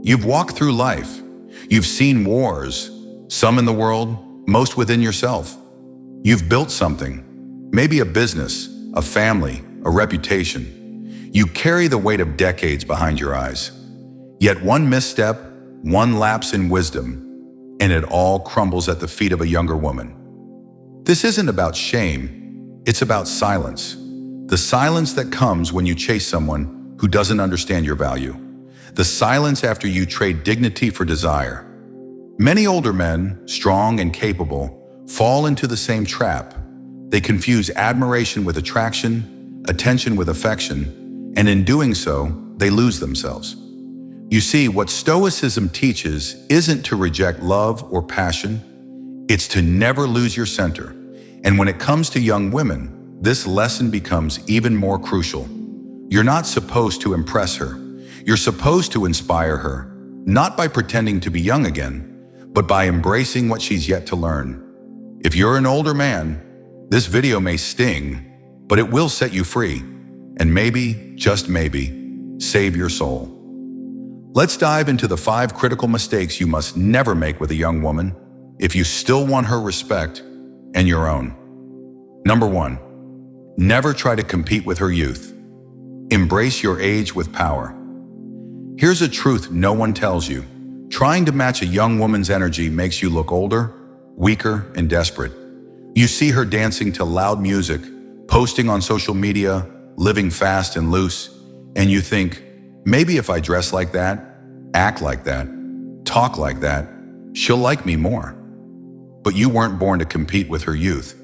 You've walked through life. You've seen wars, some in the world, most within yourself. You've built something, maybe a business, a family, a reputation. You carry the weight of decades behind your eyes. Yet one misstep, one lapse in wisdom, and it all crumbles at the feet of a younger woman. This isn't about shame, it's about silence. The silence that comes when you chase someone who doesn't understand your value. The silence after you trade dignity for desire. Many older men, strong and capable, fall into the same trap. They confuse admiration with attraction, attention with affection, and in doing so, they lose themselves. You see, what Stoicism teaches isn't to reject love or passion, it's to never lose your center. And when it comes to young women, this lesson becomes even more crucial. You're not supposed to impress her. You're supposed to inspire her, not by pretending to be young again, but by embracing what she's yet to learn. If you're an older man, this video may sting, but it will set you free, and maybe, just maybe, save your soul. Let's dive into the 5 critical mistakes you must never make with a young woman if you still want her respect and your own. Number 1. Never try to compete with her youth. Embrace your age with power. Here's a truth no one tells you. Trying to match a young woman's energy makes you look older, weaker, and desperate. You see her dancing to loud music, posting on social media, living fast and loose, and you think, maybe if I dress like that, act like that, talk like that, she'll like me more. But you weren't born to compete with her youth.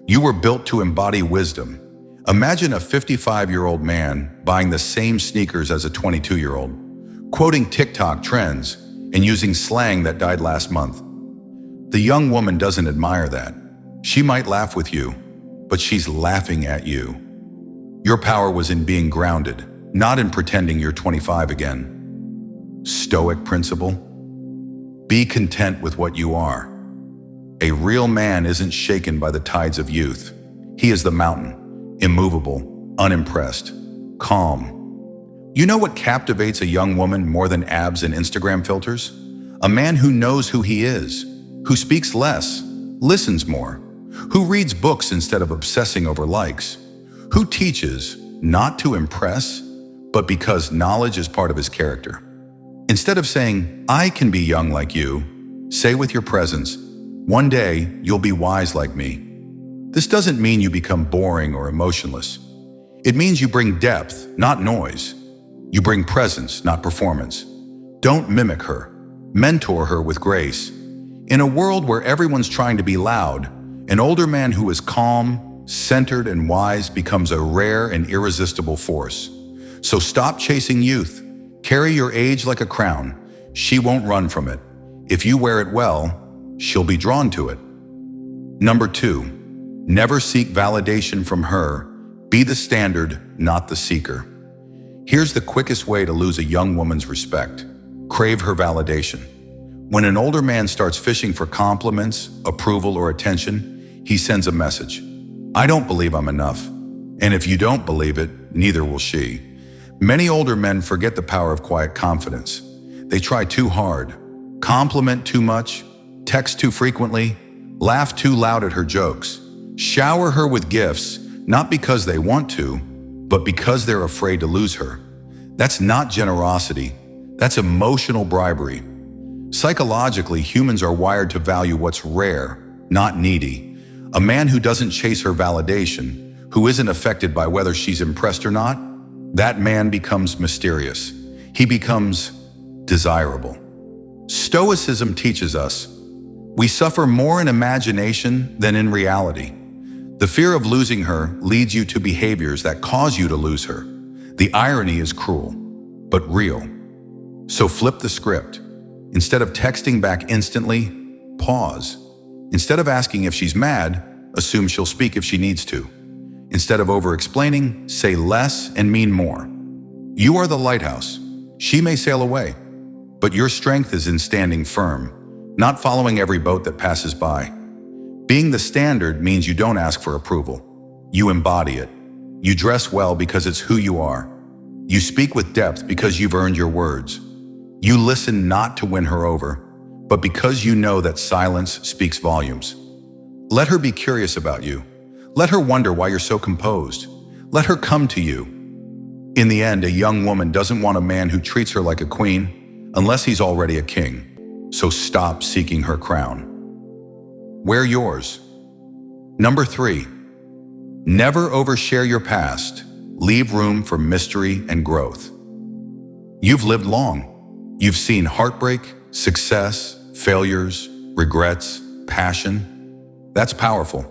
You were built to embody wisdom. Imagine a 55-year-old man buying the same sneakers as a 22-year-old, quoting TikTok trends and using slang that died last month. The young woman doesn't admire that. She might laugh with you, but she's laughing at you. Your power was in being grounded, not in pretending you're 25 again. Stoic principle: be content with what you are. A real man isn't shaken by the tides of youth. He is the mountain, immovable, unimpressed, calm. You know what captivates a young woman more than abs and Instagram filters? A man who knows who he is, who speaks less, listens more, who reads books instead of obsessing over likes, who teaches not to impress, but because knowledge is part of his character. Instead of saying, I can be young like you, say with your presence, one day you'll be wise like me. This doesn't mean you become boring or emotionless. It means you bring depth, not noise. You bring presence, not performance. Don't mimic her. Mentor her with grace. In a world where everyone's trying to be loud, an older man who is calm, centered, and wise becomes a rare and irresistible force. So stop chasing youth. Carry your age like a crown. She won't run from it. If you wear it well, she'll be drawn to it. Number 2, never seek validation from her. Be the standard, not the seeker. Here's the quickest way to lose a young woman's respect. Crave her validation. When an older man starts fishing for compliments, approval, or attention, he sends a message. I don't believe I'm enough. And if you don't believe it, neither will she. Many older men forget the power of quiet confidence. They try too hard, compliment too much, text too frequently, laugh too loud at her jokes, shower her with gifts, not because they want to, but because they're afraid to lose her. That's not generosity. That's emotional bribery. Psychologically, humans are wired to value what's rare, not needy. A man who doesn't chase her validation, who isn't affected by whether she's impressed or not, that man becomes mysterious. He becomes desirable. Stoicism teaches us we suffer more in imagination than in reality. The fear of losing her leads you to behaviors that cause you to lose her. The irony is cruel, but real. So flip the script. Instead of texting back instantly, pause. Instead of asking if she's mad, assume she'll speak if she needs to. Instead of over-explaining, say less and mean more. You are the lighthouse. She may sail away, but your strength is in standing firm, not following every boat that passes by. Being the standard means you don't ask for approval. You embody it. You dress well because it's who you are. You speak with depth because you've earned your words. You listen not to win her over, but because you know that silence speaks volumes. Let her be curious about you. Let her wonder why you're so composed. Let her come to you. In the end, a young woman doesn't want a man who treats her like a queen unless he's already a king. So stop seeking her crown. Wear yours. Number 3, never overshare your past. Leave room for mystery and growth. You've lived long. You've seen heartbreak, success, failures, regrets, passion. That's powerful.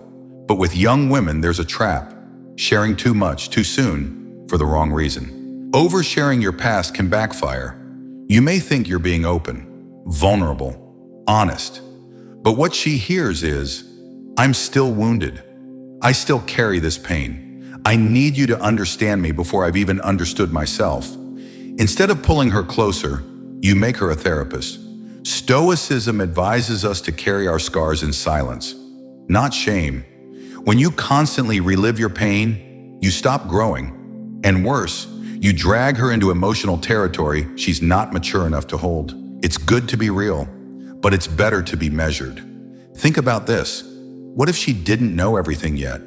But with young women, there's a trap. Sharing too much, too soon, for the wrong reason. Oversharing your past can backfire. You may think you're being open, vulnerable, honest. But what she hears is, I'm still wounded. I still carry this pain. I need you to understand me before I've even understood myself. Instead of pulling her closer, you make her a therapist. Stoicism advises us to carry our scars in silence, not shame. When you constantly relive your pain, you stop growing. And worse, you drag her into emotional territory she's not mature enough to hold. It's good to be real, but it's better to be measured. Think about this. What if she didn't know everything yet?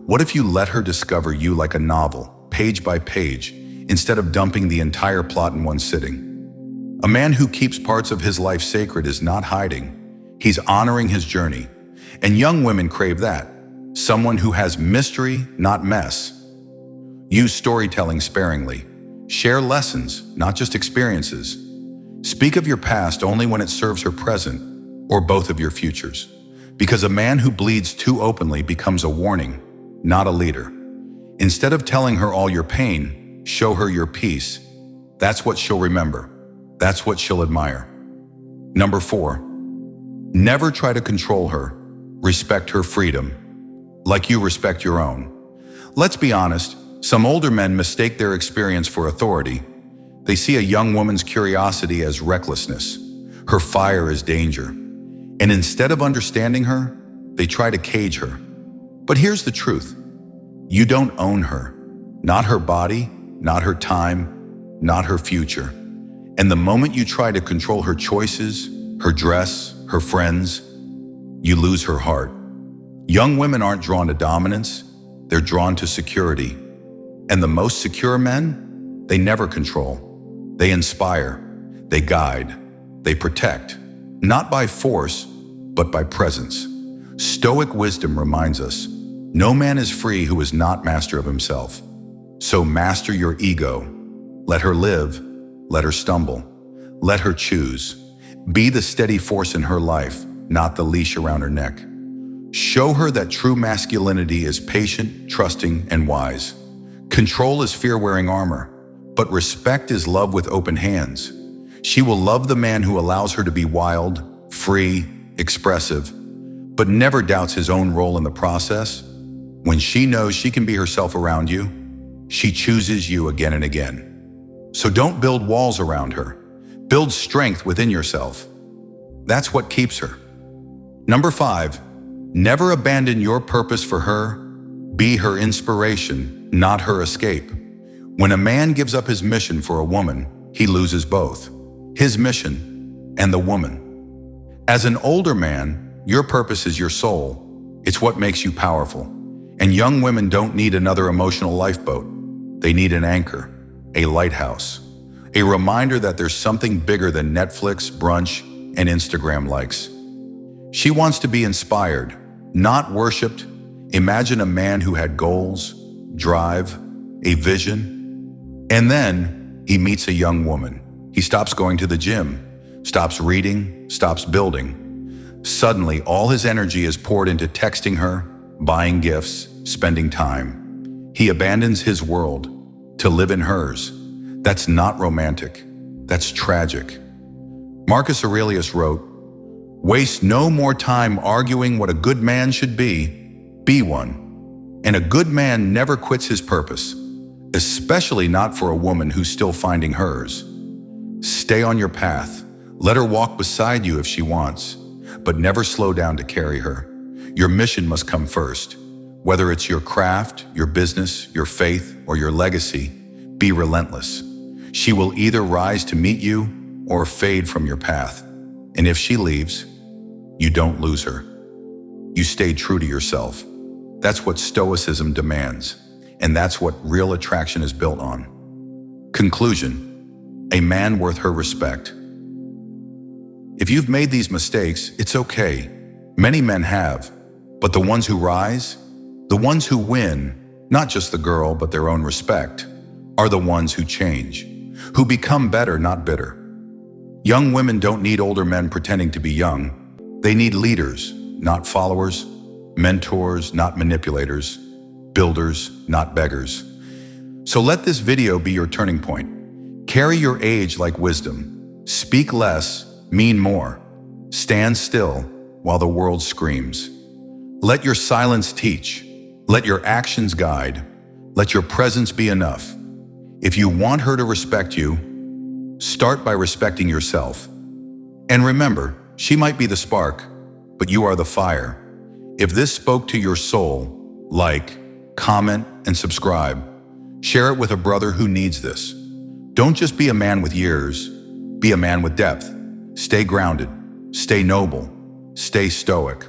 What if you let her discover you like a novel, page by page, instead of dumping the entire plot in one sitting? A man who keeps parts of his life sacred is not hiding. He's honoring his journey. And young women crave that. Someone who has mystery, not mess. Use storytelling sparingly. Share lessons, not just experiences. Speak of your past only when it serves her present, or both of your futures. Because a man who bleeds too openly becomes a warning, not a leader. Instead of telling her all your pain, show her your peace. That's what she'll remember. That's what she'll admire. Number 4, never try to control her. Respect her freedom, like you respect your own. Let's be honest, some older men mistake their experience for authority. They see a young woman's curiosity as recklessness, her fire as danger. And instead of understanding her, they try to cage her. But here's the truth. You don't own her. Not her body, not her time, not her future. And the moment you try to control her choices, her dress, her friends, you lose her heart. Young women aren't drawn to dominance, they're drawn to security. And the most secure men, they never control. They inspire, they guide, they protect. Not by force, but by presence. Stoic wisdom reminds us, no man is free who is not master of himself. So master your ego. Let her live, let her stumble, let her choose. Be the steady force in her life, not the leash around her neck. Show her that true masculinity is patient, trusting, and wise. Control is fear-wearing armor, but respect is love with open hands. She will love the man who allows her to be wild, free, expressive, but never doubts his own role in the process. When she knows she can be herself around you, she chooses you again and again. So don't build walls around her. Build strength within yourself. That's what keeps her. Number 5, never abandon your purpose for her. Be her inspiration, not her escape. When a man gives up his mission for a woman, he loses both, his mission and the woman. As an older man, your purpose is your soul. It's what makes you powerful. And young women don't need another emotional lifeboat. They need an anchor, a lighthouse, a reminder that there's something bigger than Netflix, brunch, and Instagram likes. She wants to be inspired, not worshipped. Imagine a man who had goals, drive, a vision, and then he meets a young woman. He stops going to the gym, stops reading, stops building. Suddenly, all his energy is poured into texting her, buying gifts, spending time. He abandons his world to live in hers. That's not romantic. That's tragic. Marcus Aurelius wrote, "Waste no more time arguing what a good man should be one. And a good man never quits his purpose, especially not for a woman who's still finding hers. Stay on your path. Let her walk beside you if she wants, but never slow down to carry her. Your mission must come first. Whether it's your craft, your business, your faith, or your legacy, be relentless. She will either rise to meet you or fade from your path. And if she leaves, you don't lose her. You stay true to yourself. That's what Stoicism demands, and that's what real attraction is built on. Conclusion: a man worth her respect. If you've made these mistakes, it's okay. Many men have, but the ones who rise, the ones who win, not just the girl, but their own respect, are the ones who change, who become better, not bitter. Young women don't need older men pretending to be young. They need leaders, not followers, mentors, not manipulators, builders, not beggars. So let this video be your turning point. Carry your age like wisdom. Speak less, mean more. Stand still while the world screams. Let your silence teach. Let your actions guide. Let your presence be enough. If you want her to respect you, start by respecting yourself. And remember, she might be the spark, but you are the fire. If this spoke to your soul, like, comment, and subscribe. Share it with a brother who needs this. Don't just be a man with years, be a man with depth. Stay grounded, stay noble, stay stoic.